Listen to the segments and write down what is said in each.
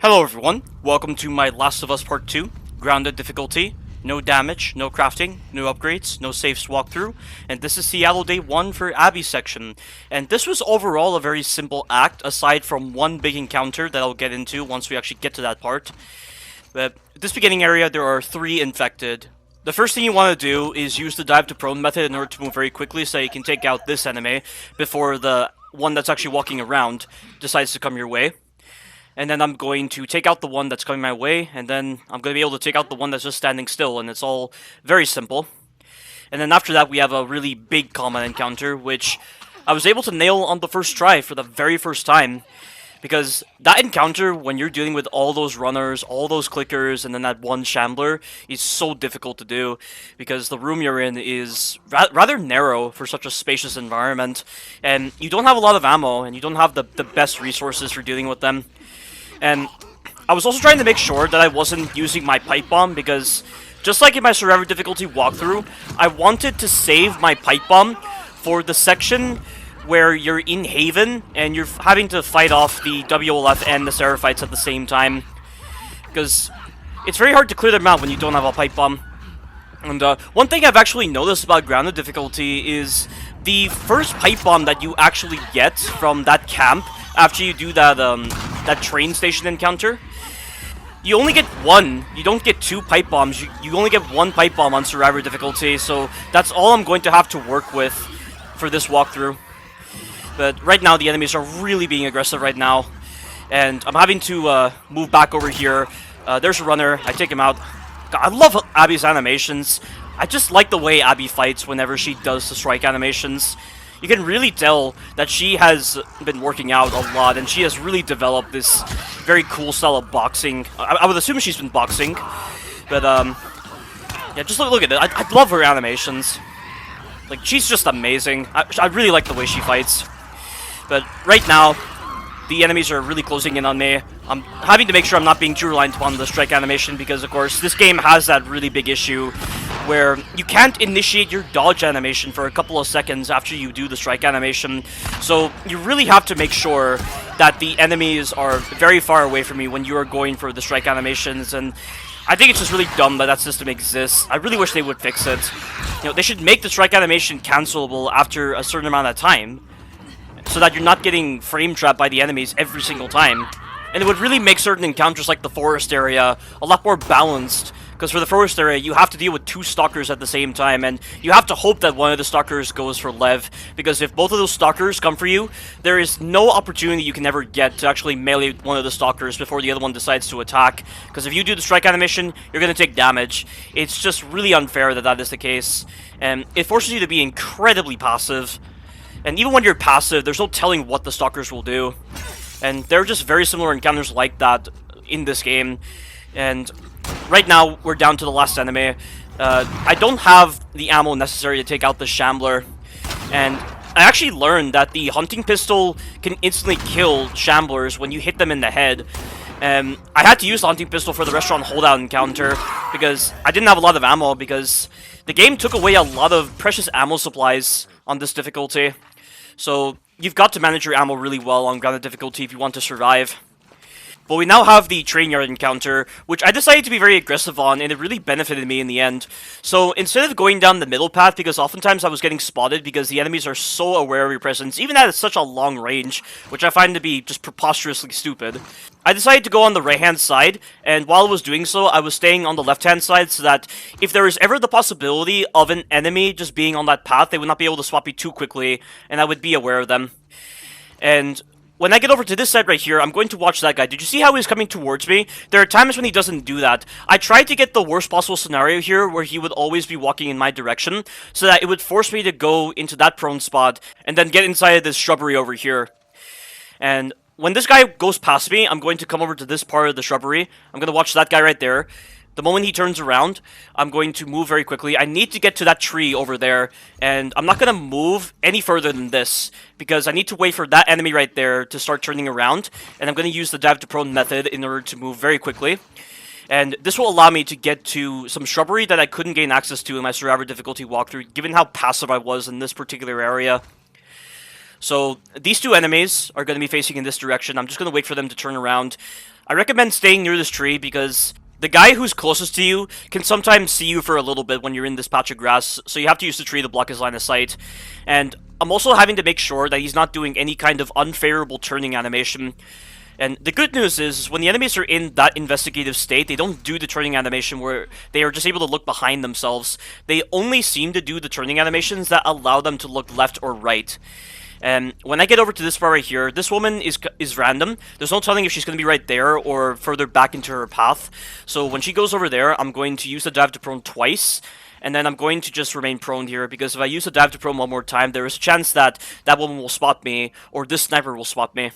Hello everyone, welcome to my Last of Us Part 2, Grounded difficulty, no damage, no crafting, no upgrades, no saves walkthrough, and this is Seattle Day 1 for Abby's section. And this was overall a very simple act, aside from one big encounter that I'll get into once we actually get to that part. But this beginning area, there are 3 infected. The first thing you want to do is use the dive to prone method in order to move very quickly so you can take out this enemy before the one that's actually walking around decides to come your way. And then I'm going to take out the one that's coming my way, and then I'm going to be able to take out the one that's just standing still, and it's all very simple. And then after that, we have a really big combat encounter, which I was able to nail on the first try for the very first time. Because that encounter, when you're dealing with all those runners, all those clickers, and then that one shambler, is so difficult to do. Because the room you're in is rather narrow for such a spacious environment. And you don't have a lot of ammo, and you don't have the best resources for dealing with them. And I was also trying to make sure that I wasn't using my pipe bomb, because just like in my survivor difficulty walkthrough, I wanted to save my pipe bomb for the section where you're in Haven and you're having to fight off the WLF and the Seraphites at the same time. Because it's very hard to clear them out when you don't have a pipe bomb. And one thing I've actually noticed about grounded difficulty is the first pipe bomb that you actually get from that camp after you do that that train station encounter, you only get one. You don't get 2 pipe bombs. You only get 1 pipe bomb on survivor difficulty, so that's all I'm going to have to work with for this walkthrough. But right now, the enemies are really being aggressive right now, and I'm having to move back over here. There's a runner. I take him out. God, I love Abby's animations. I just like the way Abby fights whenever she does the strike animations. You can really tell that she has been working out a lot, and she has really developed this very cool style of boxing. I would assume she's been boxing, but yeah, just look at it. I love her animations. Like, she's just amazing. I really like the way she fights. But right now, the enemies are really closing in on me. I'm having to make sure I'm not being too reliant upon the strike animation, because of course this game has that really big issue where you can't initiate your dodge animation for a couple of seconds after you do the strike animation. So you really have to make sure that the enemies are very far away from you when you are going for the strike animations, and I think it's just really dumb that that system exists. I really wish they would fix it. You know, they should make the strike animation cancelable after a certain amount of time, so that you're not getting frame trapped by the enemies every single time. And it would really make certain encounters like the forest area a lot more balanced, because for the forest area, you have to deal with 2 stalkers at the same time, and you have to hope that one of the stalkers goes for Lev, because if both of those stalkers come for you, there is no opportunity you can ever get to actually melee one of the stalkers before the other one decides to attack, because if you do the strike animation, you're going to take damage. It's just really unfair that that is the case, and it forces you to be incredibly passive. And even when you're passive, there's no telling what the stalkers will do. And there are just very similar encounters like that in this game. And right now, we're down to the last enemy. I don't have the ammo necessary to take out the shambler. And I actually learned that the hunting pistol can instantly kill shamblers when you hit them in the head. I had to use the hunting pistol for the restaurant holdout encounter because I didn't have a lot of ammo, because the game took away a lot of precious ammo supplies on this difficulty. So you've got to manage your ammo really well on grounded difficulty if you want to survive. But we now have the train yard encounter, which I decided to be very aggressive on, and it really benefited me in the end. So instead of going down the middle path, because oftentimes I was getting spotted because the enemies are so aware of your presence, even at such a long range, which I find to be just preposterously stupid, I decided to go on the right-hand side, and while I was doing so, I was staying on the left-hand side so that if there is ever the possibility of an enemy just being on that path, they would not be able to swap me too quickly, and I would be aware of them. And when I get over to this side right here, I'm going to watch that guy. Did you see how he's coming towards me? There are times when he doesn't do that. I tried to get the worst possible scenario here where he would always be walking in my direction, so that it would force me to go into that prone spot and then get inside of this shrubbery over here. And when this guy goes past me, I'm going to come over to this part of the shrubbery. I'm going to watch that guy right there. The moment he turns around, I'm going to move very quickly. I need to get to that tree over there, and I'm not going to move any further than this, because I need to wait for that enemy right there to start turning around, and I'm going to use the dive to prone method in order to move very quickly. And this will allow me to get to some shrubbery that I couldn't gain access to in my survivor difficulty walkthrough, given how passive I was in this particular area. So these 2 enemies are going to be facing in this direction. I'm just going to wait for them to turn around. I recommend staying near this tree because the guy who's closest to you can sometimes see you for a little bit when you're in this patch of grass, so you have to use the tree to block his line of sight. And I'm also having to make sure that he's not doing any kind of unfavorable turning animation. And the good news is, when the enemies are in that investigative state, they don't do the turning animation where they are just able to look behind themselves. They only seem to do the turning animations that allow them to look left or right. And when I get over to this part right here, this woman is random. There's no telling if she's going to be right there or further back into her path. So when she goes over there, I'm going to use the dive to prone twice. And then I'm going to just remain prone here, because if I use the dive to prone one more time, there is a chance that that woman will spot me, or this sniper will spot me.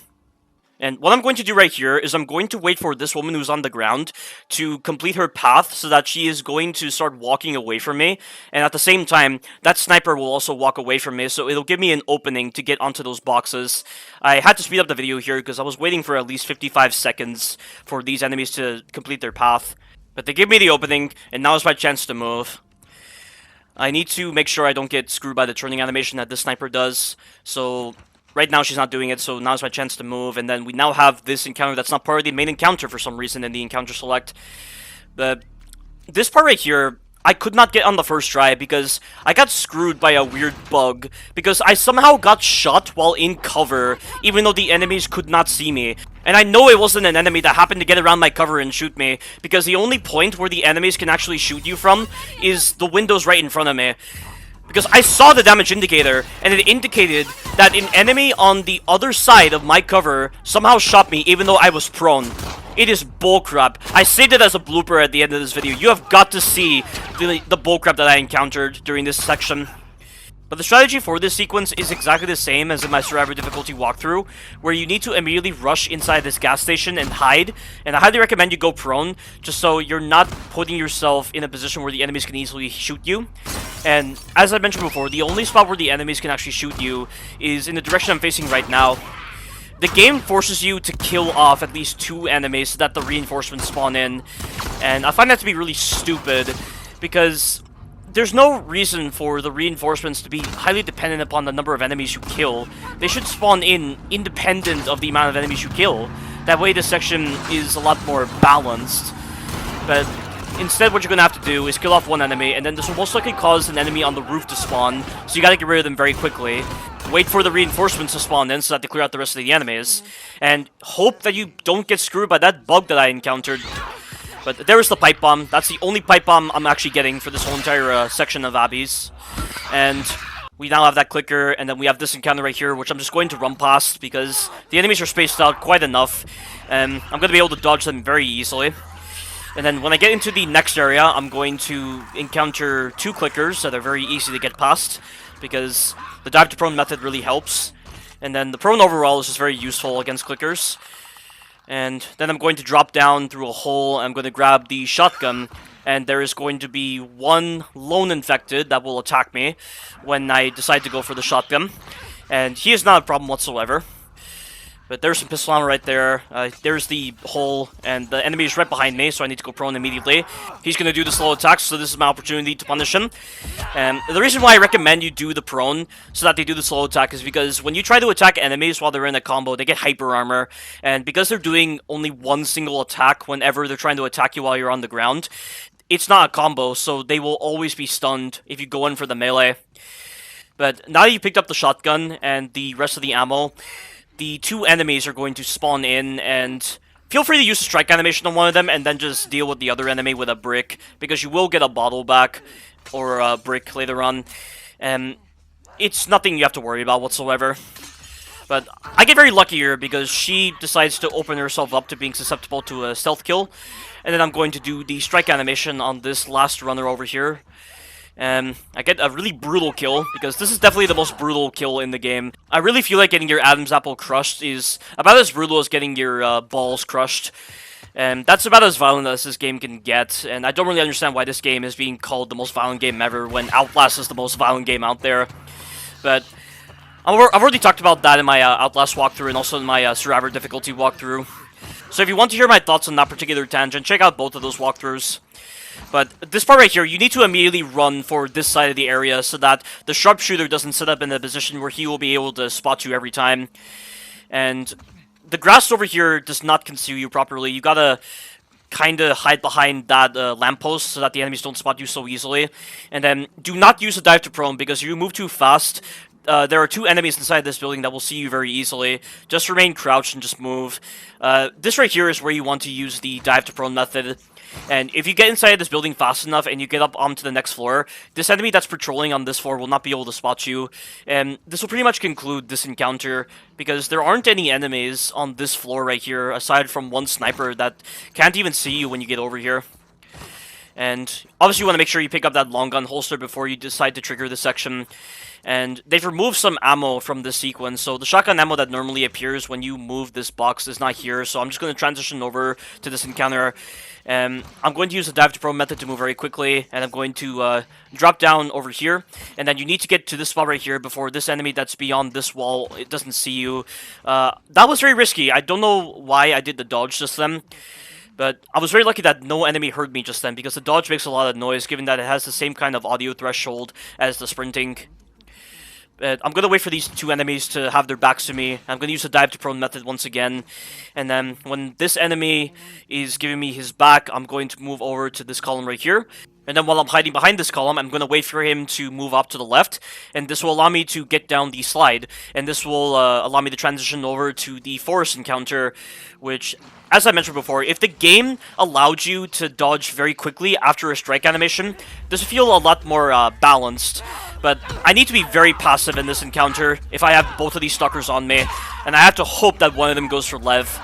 And what I'm going to do right here is I'm going to wait for this woman who's on the ground to complete her path so that she is going to start walking away from me. And at the same time, that sniper will also walk away from me, so it'll give me an opening to get onto those boxes. I had to speed up the video here because I was waiting for at least 55 seconds for these enemies to complete their path. But they gave me the opening, and now is my chance to move. I need to make sure I don't get screwed by the turning animation that this sniper does, so right now she's not doing it, so now's my chance to move, and then we now have this encounter that's not part of the main encounter for some reason in the encounter select. This part right here, I could not get on the first try because I got screwed by a weird bug, because I somehow got shot while in cover, even though the enemies could not see me. And I know it wasn't an enemy that happened to get around my cover and shoot me, because the only point where the enemies can actually shoot you from is the windows right in front of me. Because I saw the damage indicator, and it indicated that an enemy on the other side of my cover somehow shot me even though I was prone. It is bullcrap. I saved it as a blooper at the end of this video. You have got to see the bullcrap that I encountered during this section. But the strategy for this sequence is exactly the same as in my survivor difficulty walkthrough, where you need to immediately rush inside this gas station and hide. And I highly recommend you go prone, just so you're not putting yourself in a position where the enemies can easily shoot you. And as I mentioned before, the only spot where the enemies can actually shoot you is in the direction I'm facing right now. The game forces you to kill off at least 2 enemies so that the reinforcements spawn in. And I find that to be really stupid, because there's no reason for the reinforcements to be highly dependent upon the number of enemies you kill. They should spawn in independent of the amount of enemies you kill. That way this section is a lot more balanced. But instead, what you're going to have to do is kill off one enemy, and then this will most likely cause an enemy on the roof to spawn, so you got to get rid of them very quickly. Wait for the reinforcements to spawn in so that they clear out the rest of the enemies, and hope that you don't get screwed by that bug that I encountered. But there is the pipe bomb. That's the only pipe bomb I'm actually getting for this whole entire section of Abby's. And we now have that clicker, and then we have this encounter right here, which I'm just going to run past because the enemies are spaced out quite enough, and I'm going to be able to dodge them very easily. And then when I get into the next area, I'm going to encounter 2 clickers that are very easy to get past, because the dive to prone method really helps. And then the prone overall is just very useful against clickers. And then I'm going to drop down through a hole, I'm going to grab the shotgun, and there is going to be 1 lone infected that will attack me when I decide to go for the shotgun. And he is not a problem whatsoever. But there's some pistol ammo right there. There's the hole, and the enemy is right behind me, so I need to go prone immediately. He's going to do the slow attack, so this is my opportunity to punish him. And the reason why I recommend you do the prone so that they do the slow attack is because when you try to attack enemies while they're in a combo, they get hyper armor. And because they're doing only 1 single attack whenever they're trying to attack you while you're on the ground, it's not a combo, so they will always be stunned if you go in for the melee. But now that you picked up the shotgun and the rest of the ammo, the 2 enemies are going to spawn in, and feel free to use the strike animation on one of them and then just deal with the other enemy with a brick, because you will get a bottle back or a brick later on, and it's nothing you have to worry about whatsoever. But I get very lucky here because she decides to open herself up to being susceptible to a stealth kill, and then I'm going to do the strike animation on this last runner over here. And I get a really brutal kill, because this is definitely the most brutal kill in the game. I really feel like getting your Adam's apple crushed is about as brutal as getting your balls crushed. And that's about as violent as this game can get, and I don't really understand why this game is being called the most violent game ever when Outlast is the most violent game out there. But I've already talked about that in my Outlast walkthrough and also in my Survivor difficulty walkthrough. So if you want to hear my thoughts on that particular tangent, check out both of those walkthroughs. But this part right here, you need to immediately run for this side of the area so that the sharpshooter doesn't set up in a position where he will be able to spot you every time. And the grass over here does not conceal you properly. You gotta kind of hide behind that lamppost so that the enemies don't spot you so easily. And then do not use a dive to prone, because if you move too fast, there are two enemies inside this building that will see you very easily. Just remain crouched and just move. This right here is where you want to use the dive to prone method. And if you get inside this building fast enough and you get up onto the next floor, this enemy that's patrolling on this floor will not be able to spot you. And this will pretty much conclude this encounter, because there aren't any enemies on this floor right here, aside from one sniper that can't even see you when you get over here. And obviously you want to make sure you pick up that long gun holster before you decide to trigger this section. And they've removed some ammo from this sequence, so the shotgun ammo that normally appears when you move this box is not here, so I'm just going to transition over to this encounter. I'm going to use the dive to prone method to move very quickly, and I'm going to drop down over here, and then you need to get to this spot right here before this enemy that's beyond this wall, it doesn't see you. That was very risky. I don't know why I did the dodge just then, but I was very lucky that no enemy heard me just then, because the dodge makes a lot of noise, given that it has the same kind of audio threshold as the sprinting. I'm going to wait for these two enemies to have their backs to me. I'm going to use the dive to prone method once again. And then when this enemy is giving me his back, I'm going to move over to this column right here. And then while I'm hiding behind this column, I'm going to wait for him to move up to the left. And this will allow me to get down the slide. And this will allow me to transition over to the forest encounter, which, as I mentioned before, if the game allowed you to dodge very quickly after a strike animation, this would feel a lot more balanced. But I need to be very passive in this encounter if I have both of these stalkers on me, and I have to hope that one of them goes for Lev.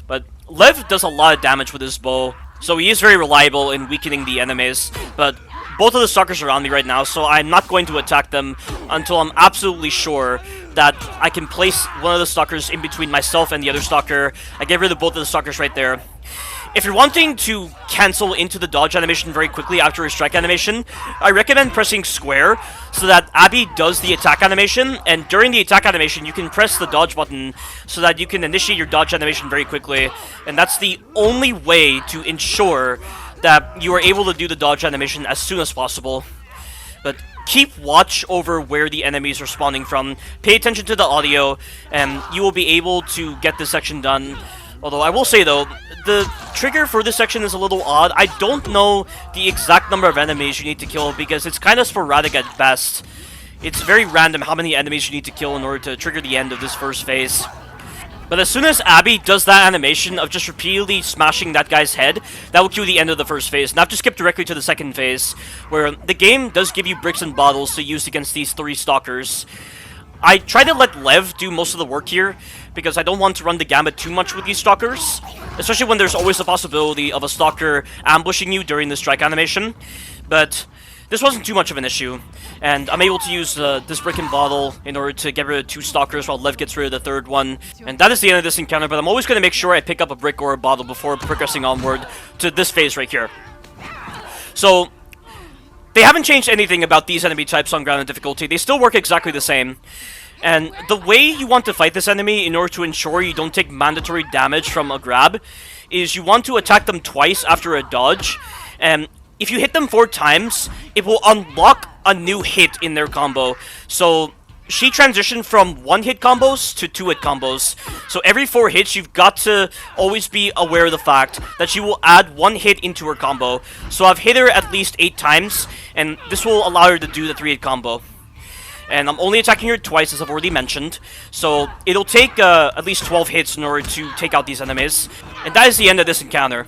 But Lev does a lot of damage with his bow, so he is very reliable in weakening the enemies, but both of the stalkers are on me right now, so I'm not going to attack them until I'm absolutely sure that I can place one of the stalkers in between myself and the other stalker. I get rid of both of the stalkers right there. If you're wanting to cancel into the dodge animation very quickly after a strike animation, I recommend pressing square so that Abby does the attack animation, and during the attack animation you can press the dodge button so that you can initiate your dodge animation very quickly, and that's the only way to ensure that you are able to do the dodge animation as soon as possible. But keep watch over where the enemies are spawning from, pay attention to the audio, and you will be able to get this section done. Although I will say though, the trigger for this section is a little odd. I don't know the exact number of enemies you need to kill because it's kind of sporadic at best. It's very random how many enemies you need to kill in order to trigger the end of this first phase. But as soon as Abby does that animation of just repeatedly smashing that guy's head, that will cue the end of the first phase. And I have to skip directly to the second phase, where the game does give you bricks and bottles to use against these three stalkers. I try to let Lev do most of the work here, because I don't want to run the gamut too much with these stalkers, especially when there's always the possibility of a stalker ambushing you during the strike animation. But this wasn't too much of an issue, and I'm able to use this brick and bottle in order to get rid of two stalkers while Lev gets rid of the third one. And that is the end of this encounter, but I'm always going to make sure I pick up a brick or a bottle before progressing onward to this phase right here. So they haven't changed anything about these enemy types on grounded difficulty. They still work exactly the same. And the way you want to fight this enemy in order to ensure you don't take mandatory damage from a grab is you want to attack them twice after a dodge. And if you hit them 4 times, it will unlock a new hit in their combo. So she transitioned from 1-hit combos to 2-hit combos. So every 4 hits, you've got to always be aware of the fact that she will add 1 hit into her combo. So I've hit her at least 8 times, and this will allow her to do the 3-hit combo. And I'm only attacking her twice, as I've already mentioned, so it'll take at least 12 hits in order to take out these enemies. And that is the end of this encounter.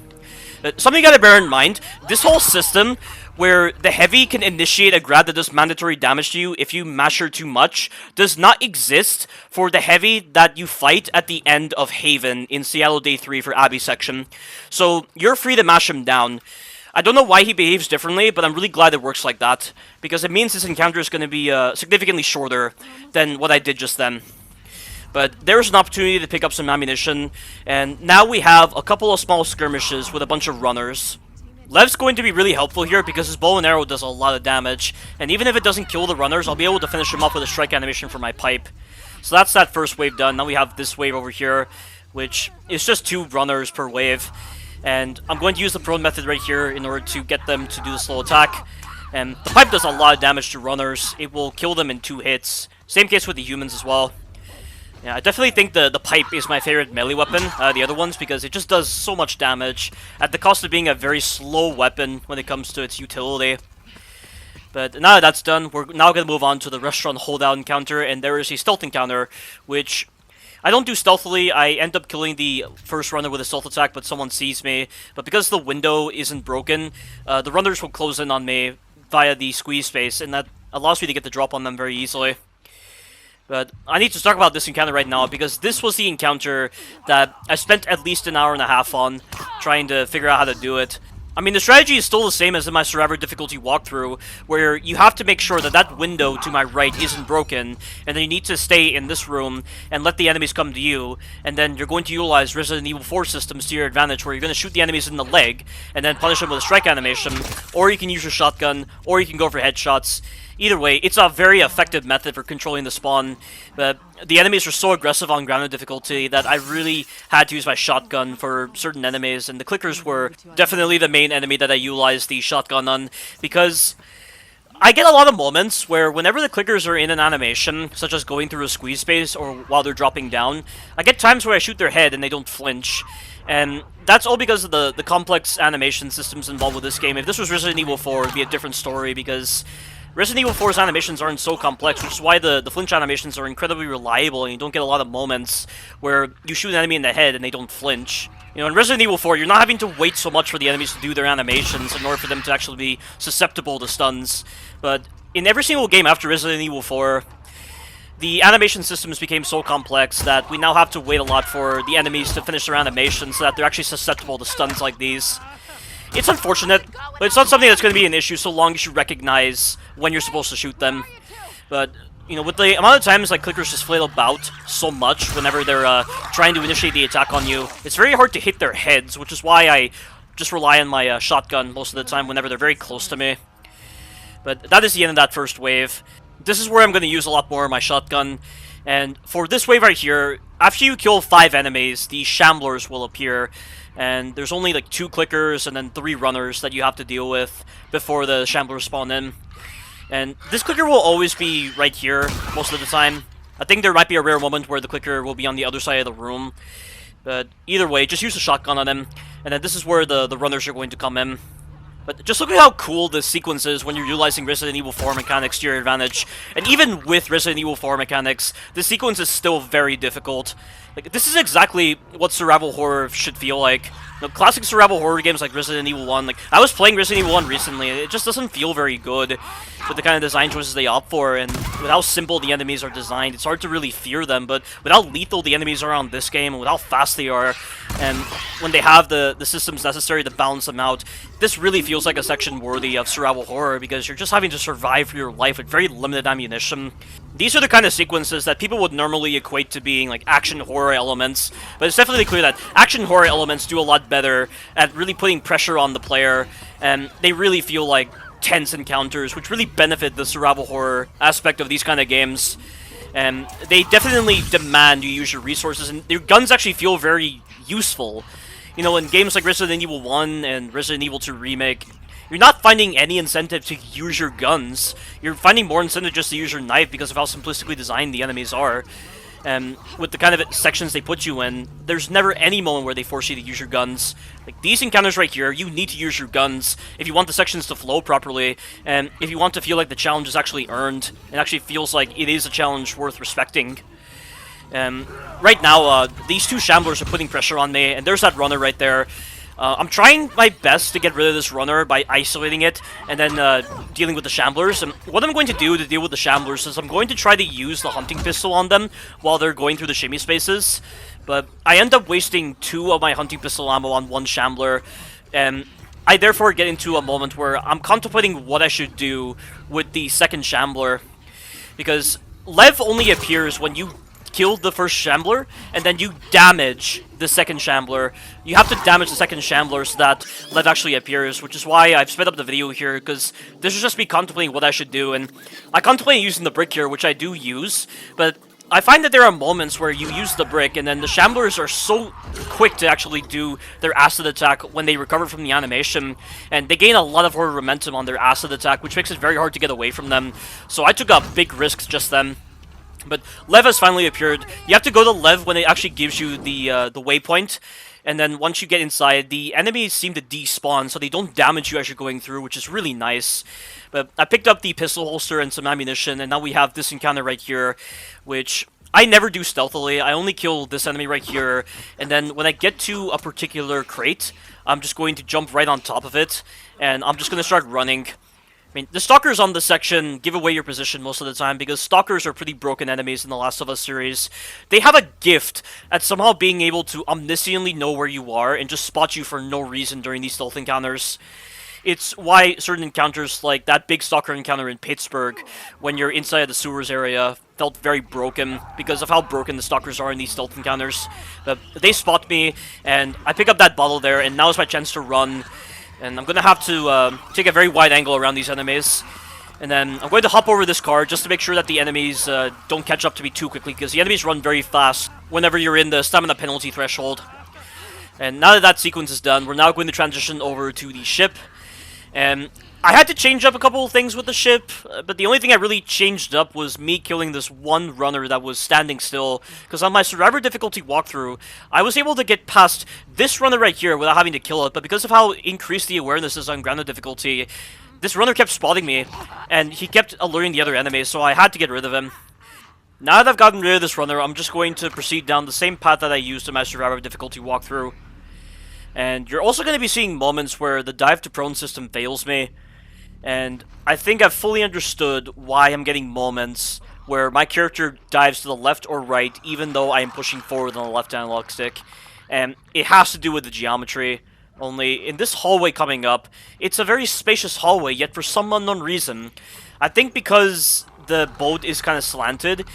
Something you gotta bear in mind, this whole system where the heavy can initiate a grab that does mandatory damage to you if you mash her too much does not exist for the heavy that you fight at the end of Haven in Seattle Day 3 for Abby section. So you're free to mash him down. I don't know why he behaves differently, but I'm really glad it works like that, because it means this encounter is going to be significantly shorter than what I did just then. But there's an opportunity to pick up some ammunition, and now we have a couple of small skirmishes with a bunch of runners. Lev's going to be really helpful here because his bow and arrow does a lot of damage, and even if it doesn't kill the runners, I'll be able to finish him off with a strike animation for my pipe. So that's that first wave done. Now we have this wave over here, which is just 2 runners per wave. And I'm going to use the prone method right here in order to get them to do the slow attack. And the pipe does a lot of damage to runners. It will kill them in 2 hits. Same case with the humans as well. Yeah, I definitely think the pipe is my favorite melee weapon, the other ones, because it just does so much damage at the cost of being a very slow weapon when it comes to its utility. But now that that's done, we're now going to move on to the restaurant holdout encounter, and there is a stealth encounter, which I don't do stealthily. I end up killing the first runner with a stealth attack, but someone sees me. But because the window isn't broken, the runners will close in on me via the squeeze space, and that allows me to get the drop on them very easily. But I need to talk about this encounter right now, because this was the encounter that I spent at least an hour and a half on, trying to figure out how to do it. I mean, the strategy is still the same as in my Seraphite difficulty walkthrough, where you have to make sure that that window to my right isn't broken, and then you need to stay in this room and let the enemies come to you, and then you're going to utilize Resident Evil 4 systems to your advantage, where you're going to shoot the enemies in the leg, and then punish them with a strike animation, or you can use your shotgun, or you can go for headshots. Either way, it's a very effective method for controlling the spawn, but the enemies are so aggressive on grounded difficulty that I really had to use my shotgun for certain enemies, and the clickers were definitely the main enemy that I utilized the shotgun on, because I get a lot of moments where whenever the clickers are in an animation, such as going through a squeeze space or while they're dropping down, I get times where I shoot their head and they don't flinch. And that's all because of the complex animation systems involved with this game. If this was Resident Evil 4, it would be a different story, because Resident Evil 4's animations aren't so complex, which is why the flinch animations are incredibly reliable, and you don't get a lot of moments where you shoot an enemy in the head and they don't flinch. You know, in Resident Evil 4, you're not having to wait so much for the enemies to do their animations in order for them to actually be susceptible to stuns. But in every single game after Resident Evil 4, the animation systems became so complex that we now have to wait a lot for the enemies to finish their animations so that they're actually susceptible to stuns like these. It's unfortunate, but it's not something that's going to be an issue so long as you recognize when you're supposed to shoot them. But, you know, with the amount of times like clickers just flail about so much whenever they're trying to initiate the attack on you, it's very hard to hit their heads, which is why I just rely on my shotgun most of the time whenever they're very close to me. But that is the end of that first wave. This is where I'm going to use a lot more of my shotgun. And for this wave right here, after you kill 5 enemies, the shamblers will appear. And there's only like 2 clickers and then 3 runners that you have to deal with before the shamblers spawn in. And this clicker will always be right here most of the time. I think there might be a rare moment where the clicker will be on the other side of the room. But either way, just use a shotgun on him. And then this is where the runners are going to come in. But just look at how cool this sequence is when you're utilizing Resident Evil 4 mechanics to your advantage. And even with Resident Evil 4 mechanics, the sequence is still very difficult. Like, this is exactly what survival horror should feel like. You know, classic survival horror games like Resident Evil 1, like, I was playing Resident Evil 1 recently, and it just doesn't feel very good with the kind of design choices they opt for, and with how simple the enemies are designed, it's hard to really fear them, but with how lethal the enemies are on this game, and with how fast they are, and when they have the systems necessary to balance them out, this really feels like a section worthy of survival horror, because you're just having to survive for your life with very limited ammunition. These are the kind of sequences that people would normally equate to being like action horror elements, but it's definitely clear that action horror elements do a lot better at really putting pressure on the player, and they really feel like tense encounters, which really benefit the survival horror aspect of these kind of games. And they definitely demand you use your resources, and your guns actually feel very useful. You know, in games like Resident Evil 1 and Resident Evil 2 Remake, you're not finding any incentive to use your guns. You're finding more incentive just to use your knife because of how simplistically designed the enemies are. And with the kind of sections they put you in, there's never any moment where they force you to use your guns. Like, these encounters right here, you need to use your guns if you want the sections to flow properly, and if you want to feel like the challenge is actually earned, and actually feels like it is a challenge worth respecting. Right now, these 2 shamblers are putting pressure on me, and there's that runner right there. I'm trying my best to get rid of this runner by isolating it and then dealing with the shamblers. And what I'm going to do to deal with the shamblers is I'm going to try to use the hunting pistol on them while they're going through the shimmy spaces. But I end up wasting 2 of my hunting pistol ammo on 1 shambler, and I therefore get into a moment where I'm contemplating what I should do with the second shambler. Because Lev only appears when you kill the first shambler, and then you damage the second shambler. You have to damage the second shambler so that Lev actually appears, which is why I've sped up the video here, because this is just me contemplating what I should do, and I contemplate using the brick here, which I do use, but I find that there are moments where you use the brick, and then the shamblers are so quick to actually do their acid attack when they recover from the animation, and they gain a lot of horror momentum on their acid attack, which makes it very hard to get away from them, so I took a big risk just then. But Lev has finally appeared. You have to go to Lev when it actually gives you the waypoint. And then once you get inside, the enemies seem to despawn, so they don't damage you as you're going through, which is really nice. But I picked up the pistol holster and some ammunition, and now we have this encounter right here, which I never do stealthily. I only kill this enemy right here, and then when I get to a particular crate, I'm just going to jump right on top of it, and I'm just going to start running. I mean, the Stalkers on this section give away your position most of the time because Stalkers are pretty broken enemies in the Last of Us series. They have a gift at somehow being able to omnisciently know where you are and just spot you for no reason during these stealth encounters. It's why certain encounters, like that big Stalker encounter in Pittsburgh, when you're inside the sewers area, felt very broken because of how broken the Stalkers are in these stealth encounters. But they spot me, and I pick up that bottle there, and now is my chance to run. And I'm going to have to take a very wide angle around these enemies. And then I'm going to hop over this car just to make sure that the enemies don't catch up to me too quickly, because the enemies run very fast whenever you're in the stamina penalty threshold. And now that that sequence is done, we're now going to transition over to the ship. And I had to change up a couple of things with the ship, but the only thing I really changed up was me killing this one runner that was standing still, because on my survivor difficulty walkthrough, I was able to get past this runner right here without having to kill it, but because of how increased the awareness is on grounded difficulty, this runner kept spotting me, and he kept alerting the other enemies, so I had to get rid of him. Now that I've gotten rid of this runner, I'm just going to proceed down the same path that I used in my survivor difficulty walkthrough. And you're also going to be seeing moments where the dive to prone system fails me. And I think I've fully understood why I'm getting moments where my character dives to the left or right, even though I am pushing forward on the left analog stick. And it has to do with the geometry. Only, in this hallway coming up, it's a very spacious hallway, yet for some unknown reason, I think because the boat is kind of slanted,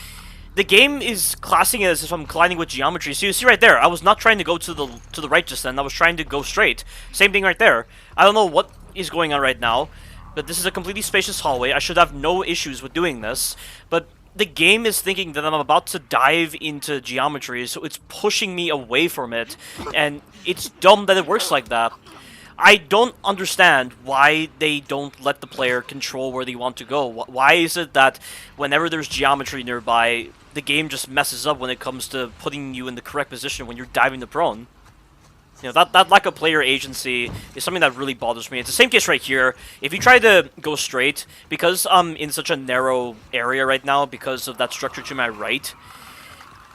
the game is classing it as if I'm colliding with geometry. So you see right there, I was not trying to go to the right just then, I was trying to go straight. Same thing right there. I don't know what is going on right now, but this is a completely spacious hallway. I should have no issues with doing this, but the game is thinking that I'm about to dive into geometry, so it's pushing me away from it, and it's dumb that it works like that. I don't understand why they don't let the player control where they want to go. Why is it that whenever there's geometry nearby, the game just messes up when it comes to putting you in the correct position when you're diving to prone? You know, that lack of player agency is something that really bothers me. It's the same case right here. If you try to go straight, because I'm in such a narrow area right now because of that structure to my right,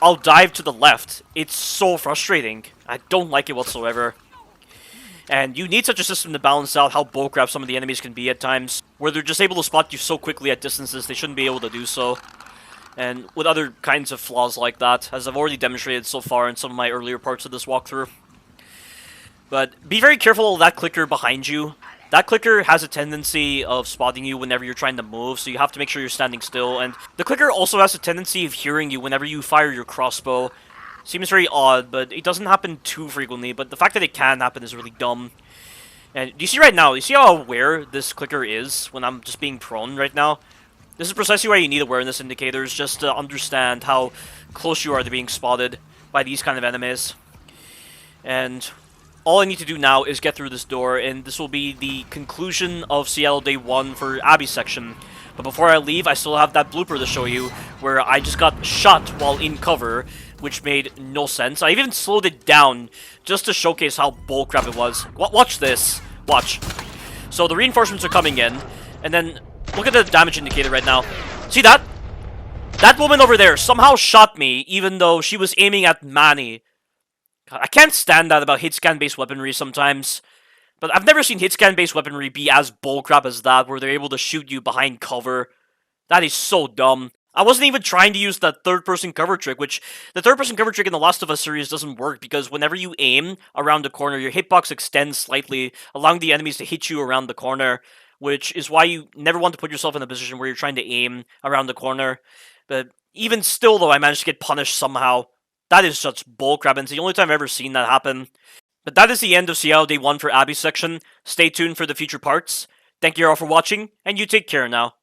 I'll dive to the left. It's so frustrating. I don't like it whatsoever. And you need such a system to balance out how bullcrap some of the enemies can be at times, where they're just able to spot you so quickly at distances they shouldn't be able to do so. And with other kinds of flaws like that, as I've already demonstrated so far in some of my earlier parts of this walkthrough. But be very careful of that clicker behind you. That clicker has a tendency of spotting you whenever you're trying to move, so you have to make sure you're standing still. And the clicker also has a tendency of hearing you whenever you fire your crossbow. Seems very odd, but it doesn't happen too frequently, but the fact that it can happen is really dumb. And do you see right now, you see how aware this clicker is when I'm just being prone right now? This is precisely why you need awareness indicators, just to understand how close you are to being spotted by these kind of enemies. And all I need to do now is get through this door, and this will be the conclusion of Seattle Day 1 for Abby's section. But before I leave, I still have that blooper to show you, where I just got shot while in cover, which made no sense. I even slowed it down just to showcase how bullcrap it was. Watch this. Watch. So the reinforcements are coming in, and then look at the damage indicator right now. See that? That woman over there somehow shot me, even though she was aiming at Manny. God, I can't stand that about hit-scan-based weaponry sometimes. But I've never seen hit-scan-based weaponry be as bullcrap as that, where they're able to shoot you behind cover. That is so dumb. I wasn't even trying to use that third-person cover trick, which the third-person cover trick in the Last of Us series doesn't work, because whenever you aim around the corner, your hitbox extends slightly, allowing the enemies to hit you around the corner, which is why you never want to put yourself in a position where you're trying to aim around the corner. But even still, though, I managed to get punished somehow. That is such bullcrap, and it's the only time I've ever seen that happen. But that is the end of Seattle Day 1 for Abby's section. Stay tuned for the future parts. Thank you all for watching, and you take care now.